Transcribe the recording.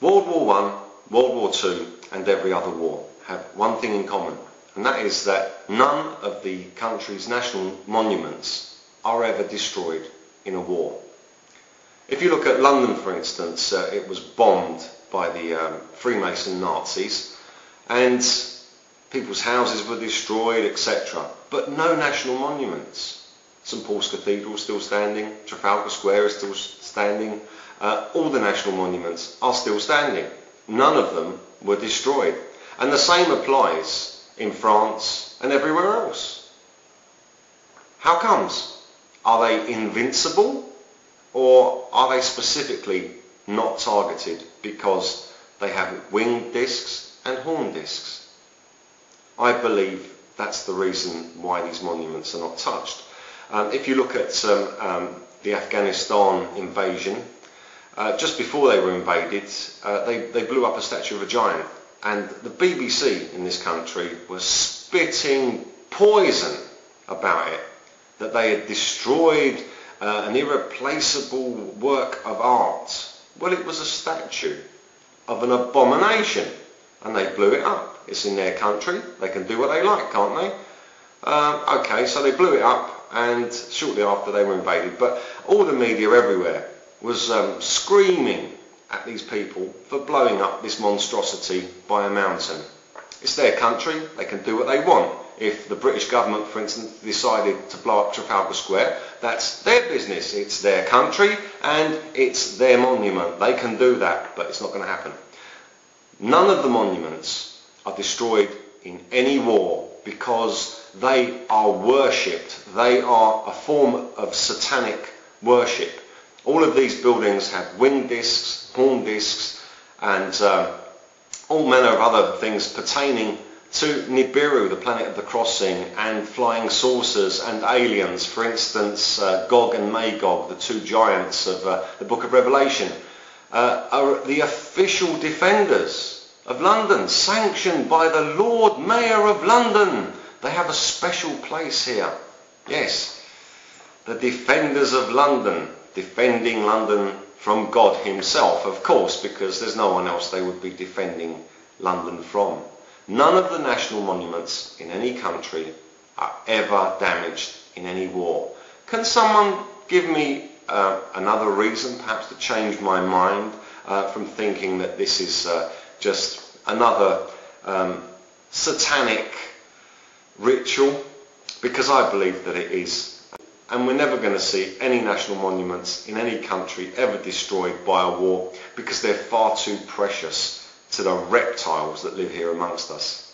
World War One, World War Two and every other war have one thing in common, and that is that none of the country's national monuments are ever destroyed in a war. If you look at London, for instance, it was bombed by the Freemason Nazis, and people's houses were destroyed, etc. But no national monuments. St Paul's Cathedral is still standing, Trafalgar Square is still standing, all the national monuments are still standing. None of them were destroyed. And the same applies in France and everywhere else. How comes? Are they invincible, or are they specifically not targeted because they have winged discs and horn discs? I believe that's the reason why these monuments are not touched. If you look at the Afghanistan invasion, just before they were invaded, they blew up a statue of a giant, and the BBC in this country was spitting poison about it, that they had destroyed an irreplaceable work of art. Well, it was a statue of an abomination, and they blew it up. It's in their country, they can do what they like, can't they? Okay, so they blew it up, and shortly after they were invaded, but all the media everywhere was screaming at these people for blowing up this monstrosity by a mountain. It's their country, they can do what they want. If the British government, for instance, decided to blow up Trafalgar Square, that's their business. It's their country and it's their monument. They can do that, but it's not going to happen. None of the monuments are destroyed in any war because they are worshipped. They are a form of satanic worship. All of these buildings have wing discs, horn discs, and all manner of other things pertaining to Nibiru, the planet of the crossing, and flying saucers and aliens. For instance, Gog and Magog, the two giants of the book of Revelation, are the official defenders of London, sanctioned by the Lord Mayor of London. They have a special place here. Yes, the defenders of London, defending London from God himself, of course, because there's no one else they would be defending London from. None of the national monuments in any country are ever damaged in any war. Can someone give me another reason, perhaps, to change my mind from thinking that this is just another satanic ritual? Because I believe that it is. And we're never going to see any national monuments in any country ever destroyed by a war, because they're far too precious to the reptiles that live here amongst us.